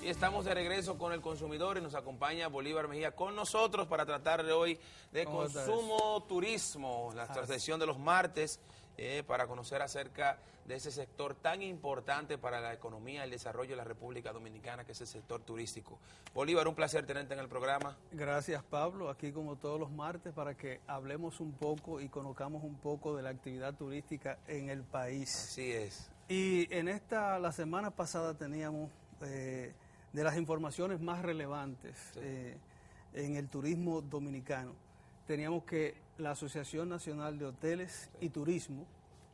Y estamos de regreso con el consumidor y nos acompaña Bolívar Mejía con nosotros para tratar de hoy de consumo, turismo, la sesión de los martes, para conocer acerca de ese sector tan importante para la economía y el desarrollo de la República Dominicana, que es el sector turístico. Bolívar, un placer tenerte en el programa. Gracias, Pablo, aquí como todos los martes para que hablemos un poco y conozcamos un poco de la actividad turística en el país. Así es. Y en la semana pasada teníamos de las informaciones más relevantes en el turismo dominicano. Teníamos que la Asociación Nacional de Hoteles y Turismo,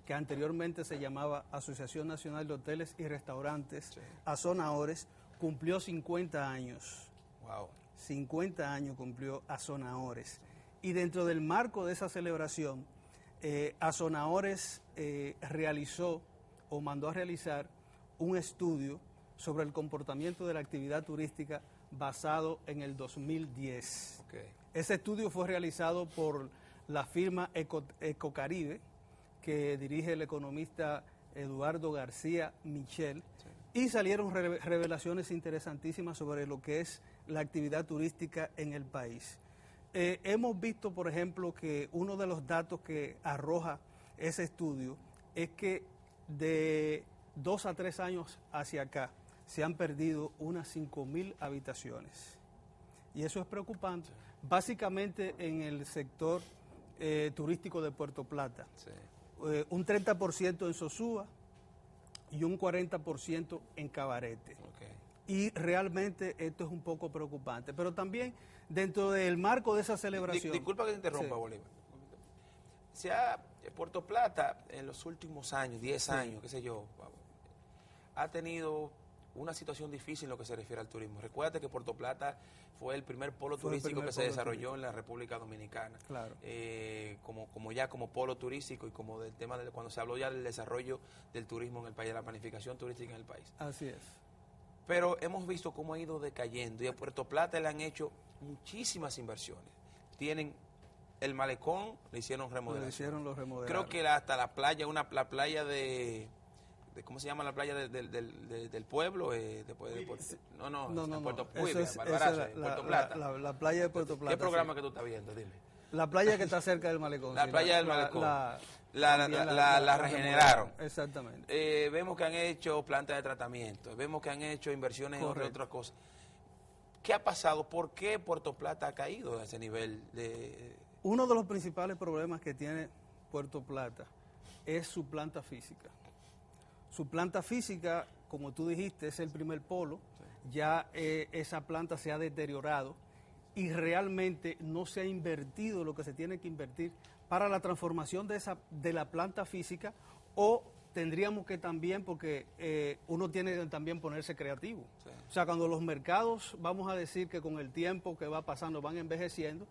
que anteriormente se llamaba Asociación Nacional de Hoteles y Restaurantes, ASONAHORES, cumplió 50 años. Wow. 50 años cumplió ASONAHORES. Y dentro del marco de esa celebración, ASONAHORES realizó o mandó a realizar un estudio sobre el comportamiento de la actividad turística basado en el 2010. Okay. Ese estudio fue realizado por la firma Ecocaribe, que dirige el economista Eduardo García Michel, y salieron revelaciones interesantísimas sobre lo que es la actividad turística en el país. Hemos visto, por ejemplo, que uno de los datos que arroja ese estudio es que de 2 a 3 años hacia acá se han perdido unas 5.000 habitaciones. Y eso es preocupante, básicamente en el sector turístico de Puerto Plata. Sí. Un 30% en Sosúa y un 40% en Cabarete. Okay. Y realmente esto es un poco preocupante. Pero también dentro del marco de esa celebración... Disculpa que te interrumpa, sí. Bolívar. Puerto Plata en los últimos años, 10 años, qué sé yo, ha tenido una situación difícil en lo que se refiere al turismo. Recuérdate que Puerto Plata fue el primer polo turístico que se desarrolló en la República Dominicana. Claro. Como polo turístico y como del tema de cuando se habló ya del desarrollo del turismo en el país, de la planificación turística en el país. Así es. Pero hemos visto cómo ha ido decayendo y a Puerto Plata le han hecho muchísimas inversiones. Tienen el malecón, le hicieron remodelación. Creo que hasta la playa, la playa de ¿cómo se llama la playa del pueblo? Puerto Plata. La playa de Puerto Plata. ¿Qué programa que tú estás viendo? Dime. La playa que está cerca del malecón. La playa del malecón. La regeneraron. Exactamente. Vemos que han hecho plantas de tratamiento, vemos que han hecho inversiones en otras cosas. ¿Qué ha pasado? ¿Por qué Puerto Plata ha caído a ese nivel de...? Uno de los principales problemas que tiene Puerto Plata es su planta física. Su planta física, como tú dijiste, es el primer polo. Ya esa planta se ha deteriorado y realmente no se ha invertido lo que se tiene que invertir para la transformación de la planta física, o tendríamos que también, porque uno tiene que también ponerse creativo. Sí. O sea, cuando los mercados, vamos a decir que con el tiempo que va pasando van envejeciendo,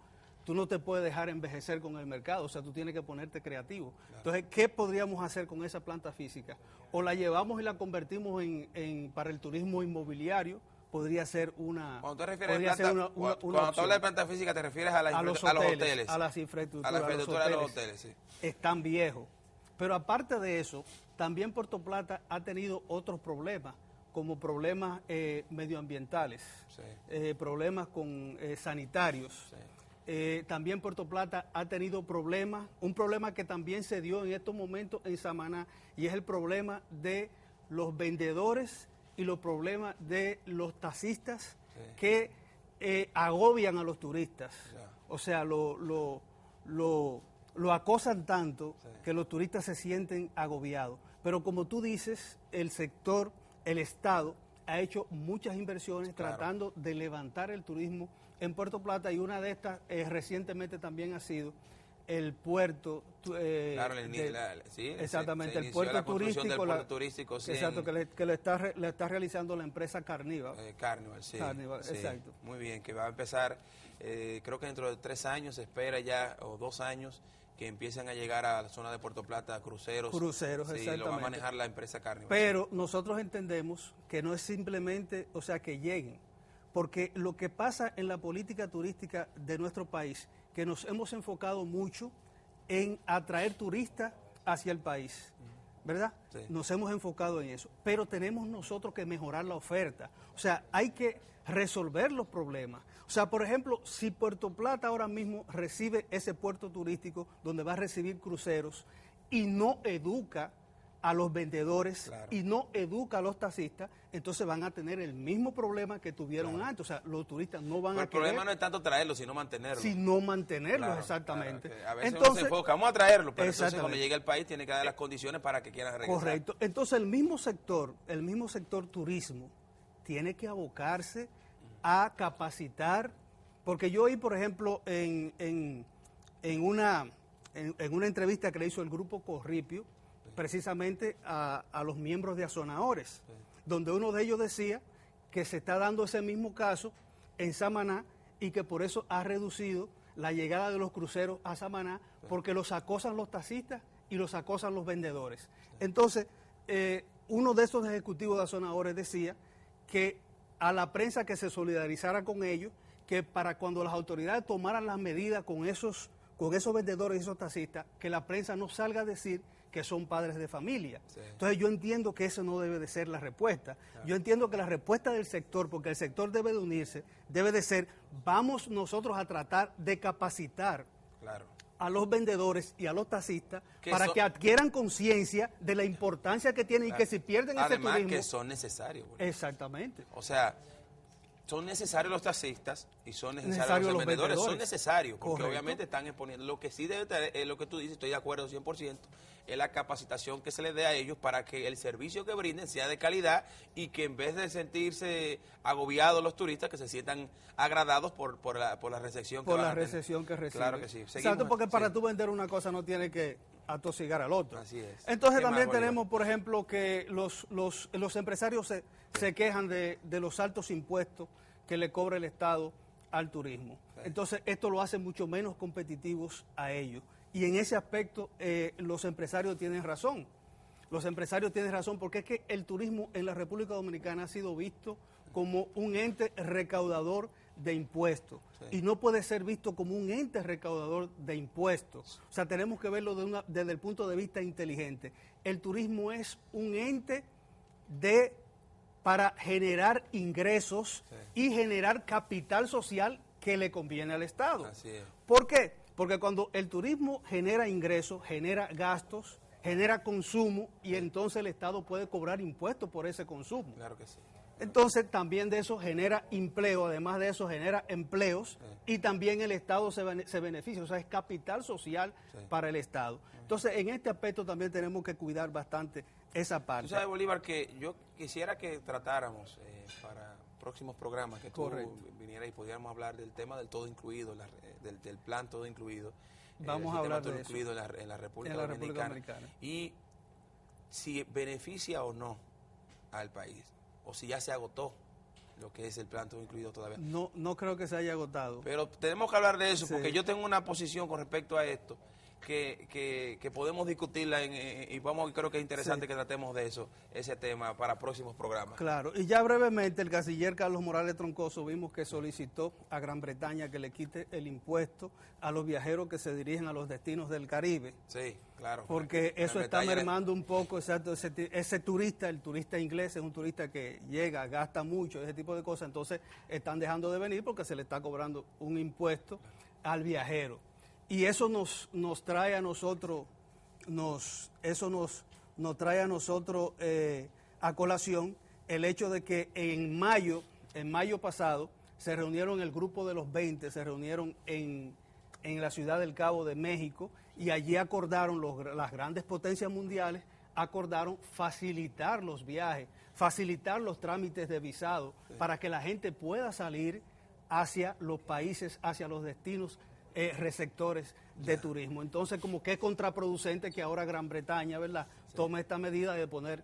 tú no te puedes dejar envejecer con el mercado, o sea, tú tienes que ponerte creativo. Claro. Entonces, ¿qué podríamos hacer con esa planta física? O la llevamos y la convertimos para el turismo inmobiliario, podría ser una... Cuando tú refieres cuando tú hablas de planta física, te refieres a los hoteles. A las infraestructuras. A la infraestructura de los hoteles, sí. Están viejos. Pero aparte de eso, también Puerto Plata ha tenido otros problemas, como problemas medioambientales, sí. Problemas sanitarios. Sí. También Puerto Plata ha tenido problemas, un problema que también se dio en estos momentos en Samaná, y es el problema de los vendedores y los problemas de los taxistas, sí. Que agobian a los turistas. Yeah. O sea, lo acosan tanto, sí. Que los turistas se sienten agobiados. Pero como tú dices, el sector, el Estado, ha hecho muchas inversiones, claro, tratando de levantar el turismo en Puerto Plata, y una de estas recientemente también ha sido el puerto. Claro, exactamente, el puerto turístico. Sí, exacto, que le está realizando la empresa Carnival. Carnival, sí. Carnival, sí. Exacto. Muy bien, que va a empezar, creo que dentro de 3 años se espera ya, o 2 años, que empiecen a llegar a la zona de Puerto Plata cruceros. Cruceros, sí, exactamente. Lo va a manejar la empresa Carnival. Pero nosotros entendemos que no es simplemente, o sea, que lleguen, porque lo que pasa en la política turística de nuestro país, que nos hemos enfocado mucho en atraer turistas hacia el país. ¿verdad? Sí. Nos hemos enfocado en eso, pero tenemos nosotros que mejorar la oferta. O sea, hay que resolver los problemas. O sea, por ejemplo, si Puerto Plata ahora mismo recibe ese puerto turístico donde va a recibir cruceros y no educa a los vendedores, claro, y no educa a los taxistas, entonces van a tener el mismo problema que tuvieron, claro, antes. O sea, los turistas no van a querer. El problema no es tanto traerlos, sino mantenerlos. Sino mantenerlos, claro, exactamente. Claro, a veces entonces, uno se enfoca, vamos a traerlos, pero entonces cuando llegue al país tiene que dar las condiciones para que quieran regresar. Correcto. Entonces el mismo sector turismo tiene que abocarse a capacitar, porque yo oí, por ejemplo, en una entrevista que le hizo el Grupo Corripio, precisamente a los miembros de Azonadores, sí, donde uno de ellos decía que se está dando ese mismo caso en Samaná y que por eso ha reducido la llegada de los cruceros a Samaná, sí, porque los acosan los taxistas y los acosan los vendedores. Sí. Entonces, uno de esos ejecutivos de Azonadores decía que a la prensa que se solidarizara con ellos, que para cuando las autoridades tomaran las medidas con esos vendedores y esos taxistas, que la prensa no salga a decir que son padres de familia. Sí. Entonces yo entiendo que eso no debe de ser la respuesta. Claro. Yo entiendo que la respuesta del sector, porque el sector debe de unirse, debe de ser, vamos nosotros a tratar de capacitar, claro, a los vendedores y a los taxistas para que adquieran conciencia de la importancia que tienen, claro, y que si pierden ese turismo... Además que son necesarios. Bueno. Exactamente. O sea, son necesarios los taxistas y son necesarios los vendedores. Son necesarios, porque correcto, obviamente están exponiendo. Lo que sí debe tener, es lo que tú dices, estoy de acuerdo 100%, es la capacitación que se les dé a ellos para que el servicio que brinden sea de calidad y que en vez de sentirse agobiados los turistas, que se sientan agradados por la recepción que van a tener. Por la recepción que reciben. Claro que sí. Exacto, porque para tú vender una cosa no tiene que atosigar al otro. Así es. Entonces también tenemos, por ejemplo, que los empresarios se quejan de los altos impuestos que le cobra el Estado al turismo. Sí. Entonces esto lo hace mucho menos competitivos a ellos. Y en ese aspecto los empresarios tienen razón. Los empresarios tienen razón porque es que el turismo en la República Dominicana ha sido visto como un ente recaudador de impuestos, sí, y no puede ser visto como un ente recaudador de impuestos. O sea, tenemos que verlo desde el punto de vista inteligente. El turismo es un ente para generar ingresos, sí, y generar capital social que le conviene al Estado. Así es. ¿Por qué? Porque cuando el turismo genera ingresos, genera gastos, genera consumo, y entonces el Estado puede cobrar impuestos por ese consumo. Claro que sí. Entonces también de eso genera empleo, además de eso genera empleos, sí, y también el Estado se beneficia, o sea, es capital social, sí, para el Estado. Entonces en este aspecto también tenemos que cuidar bastante esa parte. Tú sabes, Bolívar, que yo quisiera que tratáramos para próximos programas, que tú vinieras y pudiéramos hablar del tema del todo incluido, del plan todo incluido. Vamos a hablar de eso. Incluido en la República Dominicana. Y si beneficia o no al país, o si ya se agotó lo que es el plan todo incluido todavía. No creo que se haya agotado. Pero tenemos que hablar de eso, sí, porque yo tengo una posición con respecto a esto que podemos discutirla y creo que es interesante, sí, que tratemos de ese tema para próximos programas. Claro, y ya brevemente el canciller Carlos Morales Troncoso vimos que solicitó a Gran Bretaña que le quite el impuesto a los viajeros que se dirigen a los destinos del Caribe. Sí, claro. Porque eso está mermando un poco, exacto, ese turista, el turista inglés es un turista que llega, gasta mucho, ese tipo de cosas, entonces están dejando de venir porque se le está cobrando un impuesto al viajero. Y eso nos trae a nosotros, trae a nosotros a colación el hecho de que en mayo pasado, se reunieron el grupo de los 20, se reunieron en la ciudad del Cabo de México, y allí acordaron, las grandes potencias mundiales, acordaron facilitar los viajes, facilitar los trámites de visado, sí, para que la gente pueda salir hacia los países, hacia los destinos receptores de turismo. Entonces, como que es contraproducente que ahora Gran Bretaña, ¿verdad?, sí, tome esta medida de poner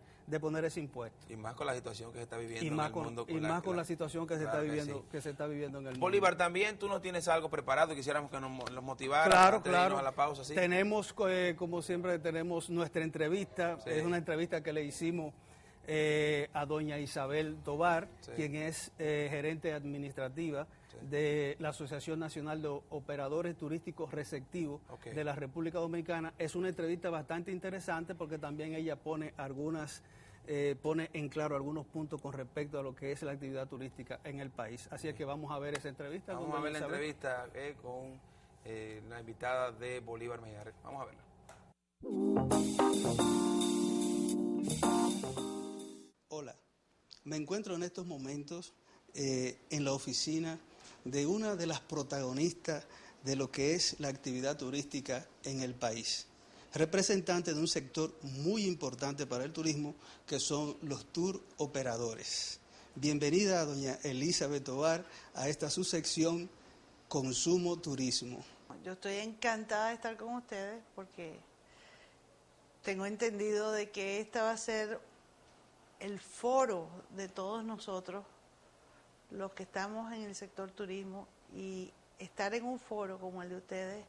ese impuesto. Y más con la situación que se está viviendo en el mundo. Y más con la situación que se está viviendo, sí, que se está viviendo en el mundo. Bolívar, también tú no tienes algo preparado, quisiéramos que nos motivara. Claro, antes de irnos a la pausa, ¿sí? Tenemos, como siempre, tenemos nuestra entrevista, sí, es una entrevista que le hicimos a doña Isabel Tobar, sí, quien es gerente administrativa, sí, de la Asociación Nacional de Operadores Turísticos Receptivos de la República Dominicana. Es una entrevista bastante interesante porque también ella pone en claro algunos puntos con respecto a lo que es la actividad turística en el país. Así es que vamos a ver esa entrevista. Vamos a ver la entrevista con la invitada de Bolívar Mejía. Vamos a verla. Hola, me encuentro en estos momentos en la oficina de una de las protagonistas de lo que es la actividad turística en el país, representante de un sector muy importante para el turismo, que son los tour operadores. Bienvenida, doña Elizabeth Tovar, a esta subsección Consumo Turismo. Yo estoy encantada de estar con ustedes porque tengo entendido de que esta va a ser el foro de todos nosotros, los que estamos en el sector turismo, y estar en un foro como el de ustedes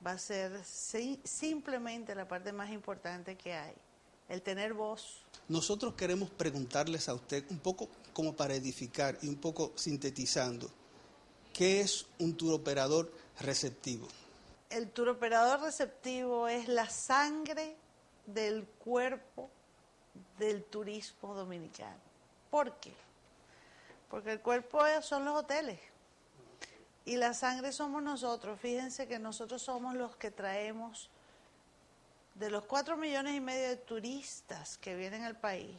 va a ser simplemente la parte más importante que hay, el tener voz. Nosotros queremos preguntarles a usted, un poco como para edificar y un poco sintetizando, ¿qué es un tour operador receptivo? El tour operador receptivo es la sangre del cuerpo del turismo dominicano. ¿Por qué? Porque el cuerpo son los hoteles y la sangre somos nosotros. Fíjense que nosotros somos los que traemos, de los 4,5 millones de turistas que vienen al país,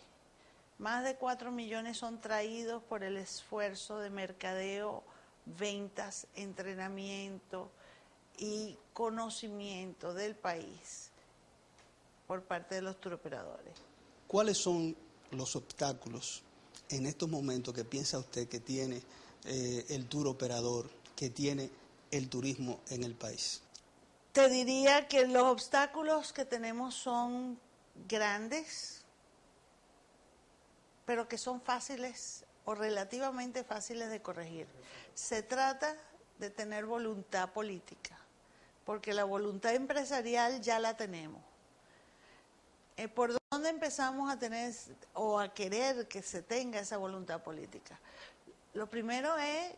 más de 4 millones son traídos por el esfuerzo de mercadeo, ventas, entrenamiento y conocimiento del país por parte de los turoperadores. ¿Cuáles son los obstáculos en estos momentos que piensa usted que tiene el tour operador, que tiene el turismo en el país? Te diría que los obstáculos que tenemos son grandes, pero que son fáciles o relativamente fáciles de corregir. Se trata de tener voluntad política, porque la voluntad empresarial ya la tenemos. ¿Por dónde empezamos a tener o a querer que se tenga esa voluntad política? Lo primero es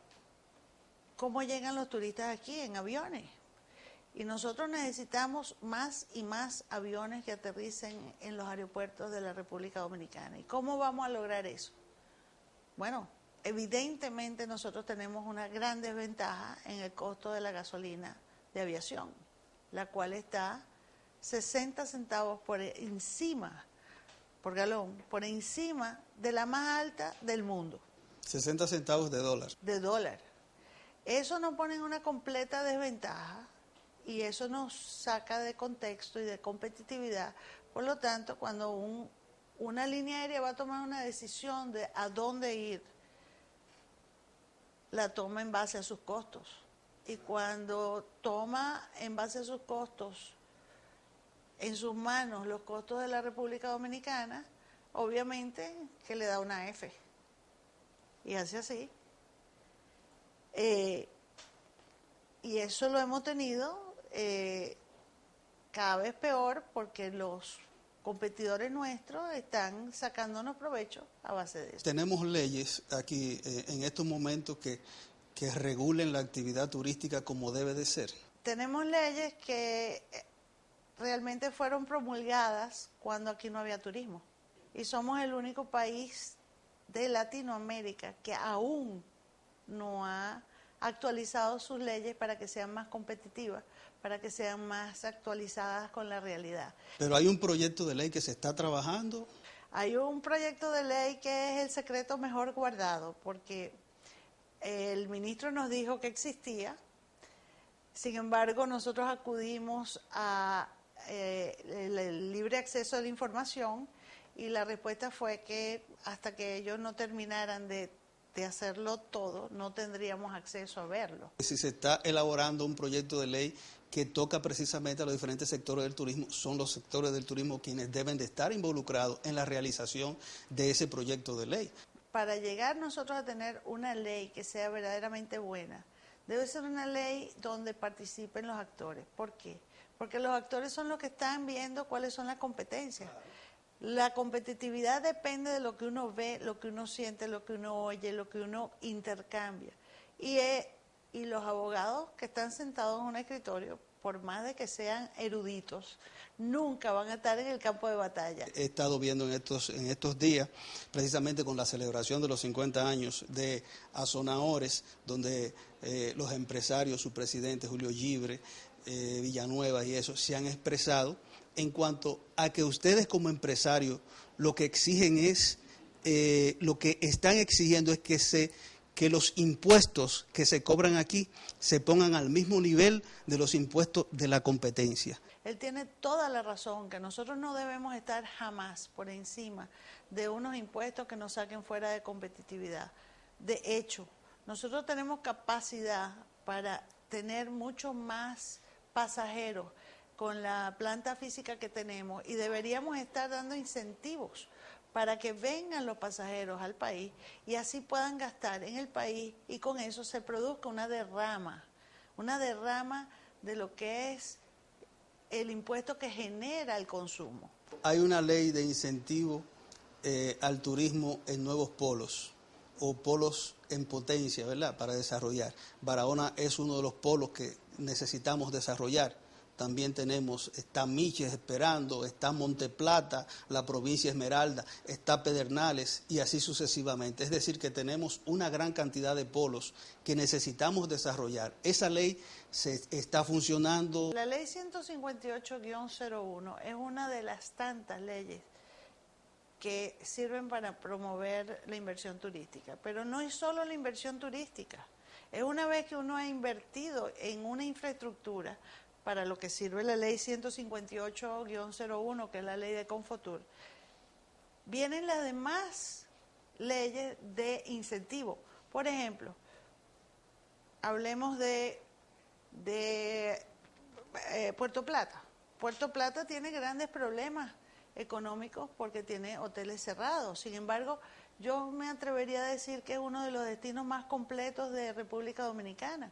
cómo llegan los turistas aquí en aviones. Y nosotros necesitamos más y más aviones que aterricen en los aeropuertos de la República Dominicana. ¿Y cómo vamos a lograr eso? Bueno, evidentemente nosotros tenemos una gran desventaja en el costo de la gasolina de aviación, la cual está 60 centavos por galón, por encima de la más alta del mundo. 60 centavos de dólar. De dólar. Eso nos pone en una completa desventaja y eso nos saca de contexto y de competitividad. Por lo tanto, cuando una línea aérea va a tomar una decisión de a dónde ir, la toma en base a sus costos. Y cuando toma en base a sus costos en sus manos los costos de la República Dominicana, obviamente que le da una F. Y hace así. Y eso lo hemos tenido cada vez peor porque los competidores nuestros están sacándonos provecho a base de eso. Tenemos leyes aquí en estos momentos que regulen la actividad turística como debe de ser. Tenemos leyes que realmente fueron promulgadas cuando aquí no había turismo. Y somos el único país de Latinoamérica que aún no ha actualizado sus leyes para que sean más competitivas, para que sean más actualizadas con la realidad. Pero hay un proyecto de ley que se está trabajando. Hay un proyecto de ley que es el secreto mejor guardado, porque el ministro nos dijo que existía. Sin embargo, nosotros acudimos a el libre acceso a la información y la respuesta fue que hasta que ellos no terminaran de hacerlo todo, no tendríamos acceso a verlo. Si se está elaborando un proyecto de ley que toca precisamente a los diferentes sectores del turismo, son los sectores del turismo quienes deben de estar involucrados en la realización de ese proyecto de ley. Para llegar nosotros a tener una ley que sea verdaderamente buena, debe ser una ley donde participen los actores. ¿Por qué? Porque los actores son los que están viendo cuáles son las competencias. La competitividad depende de lo que uno ve, lo que uno siente, lo que uno oye, lo que uno intercambia. Y los abogados que están sentados en un escritorio, por más de que sean eruditos, nunca van a estar en el campo de batalla. He estado viendo en estos días, precisamente con la celebración de los 50 años de Azonadores, donde los empresarios, su presidente Julio Gibre, Villanueva y eso, se han expresado en cuanto a que ustedes como empresarios lo que exigen es, lo que están exigiendo es que los impuestos que se cobran aquí se pongan al mismo nivel de los impuestos de la competencia. Él tiene toda la razón, que nosotros no debemos estar jamás por encima de unos impuestos que nos saquen fuera de competitividad. De hecho, nosotros tenemos capacidad para tener mucho más pasajeros con la planta física que tenemos y deberíamos estar dando incentivos para que vengan los pasajeros al país y así puedan gastar en el país y con eso se produzca una derrama de lo que es el impuesto que genera el consumo. Hay una ley de incentivo al turismo en nuevos polos o polos en potencia, ¿verdad?, para desarrollar. Barahona es uno de los polos que necesitamos desarrollar. También está Miches esperando, está Monteplata, la provincia Esmeralda, está Pedernales y así sucesivamente. Es decir, que tenemos una gran cantidad de polos que necesitamos desarrollar. Esa ley está funcionando. La ley 158-01 es una de las tantas leyes que sirven para promover la inversión turística, pero no es solo la inversión turística. Es una vez que uno ha invertido en una infraestructura para lo que sirve la ley 158-01, que es la ley de Confotur, vienen las demás leyes de incentivo. Por ejemplo, hablemos de Puerto Plata. Puerto Plata tiene grandes problemas económicos porque tiene hoteles cerrados. Sin embargo, yo me atrevería a decir que es uno de los destinos más completos de República Dominicana.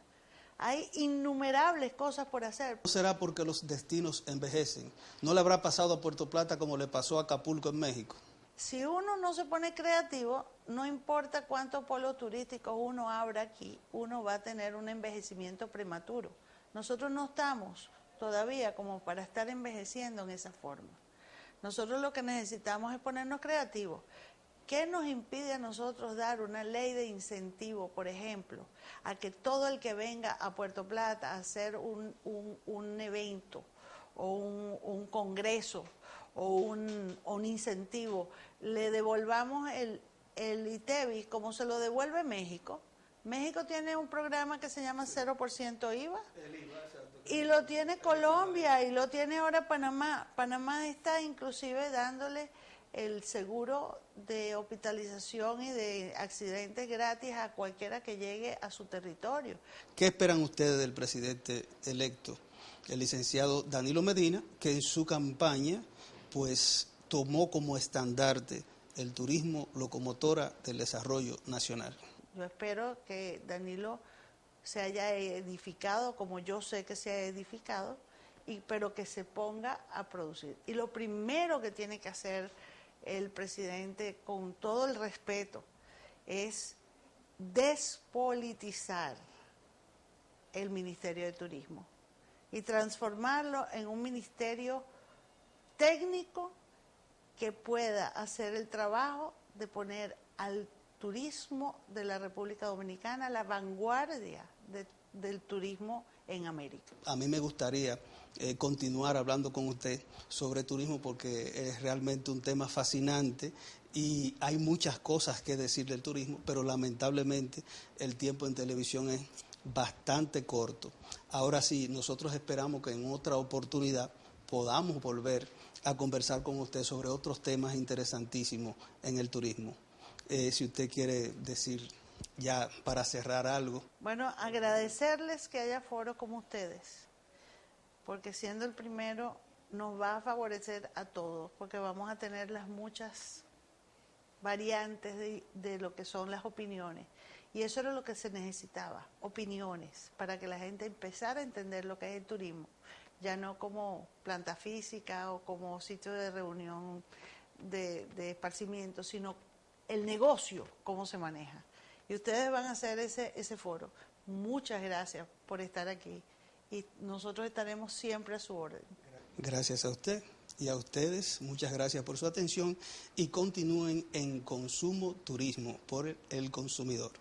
Hay innumerables cosas por hacer. ¿No será porque los destinos envejecen? ¿No le habrá pasado a Puerto Plata como le pasó a Acapulco en México? Si uno no se pone creativo, no importa cuántos polos turísticos uno abra aquí, uno va a tener un envejecimiento prematuro. Nosotros no estamos todavía como para estar envejeciendo en esa forma. Nosotros lo que necesitamos es ponernos creativos. ¿Qué nos impide a nosotros dar una ley de incentivo, por ejemplo, a que todo el que venga a Puerto Plata a hacer un evento o un congreso o un incentivo, le devolvamos el ITEVIS como se lo devuelve México? México tiene un programa que se llama 0% IVA y lo tiene Colombia y lo tiene ahora Panamá. Panamá está inclusive dándole el seguro de hospitalización y de accidentes gratis a cualquiera que llegue a su territorio. ¿Qué esperan ustedes del presidente electo, el licenciado Danilo Medina, que en su campaña pues tomó como estandarte el turismo locomotora del desarrollo nacional? Yo espero que Danilo se haya edificado como yo sé que se ha edificado, pero que se ponga a producir. Y lo primero que tiene que hacer el presidente, con todo el respeto, es despolitizar el Ministerio de Turismo y transformarlo en un ministerio técnico que pueda hacer el trabajo de poner al turismo de la República Dominicana a la vanguardia del turismo en América. A mí me gustaría continuar hablando con usted sobre turismo porque es realmente un tema fascinante y hay muchas cosas que decir del turismo, pero lamentablemente el tiempo en televisión es bastante corto. Ahora sí, nosotros esperamos que en otra oportunidad podamos volver a conversar con usted sobre otros temas interesantísimos en el turismo. Si usted quiere decir ya para cerrar algo. Bueno, agradecerles que haya foros como ustedes, porque siendo el primero nos va a favorecer a todos, porque vamos a tener las muchas variantes de lo que son las opiniones. Y eso era lo que se necesitaba, opiniones, para que la gente empezara a entender lo que es el turismo, ya no como planta física o como sitio de reunión de esparcimiento, sino el negocio, cómo se maneja. Y ustedes van a hacer ese foro. Muchas gracias por estar aquí y nosotros estaremos siempre a su orden. Gracias a usted y a ustedes, muchas gracias por su atención y continúen en Consumo Turismo por el consumidor.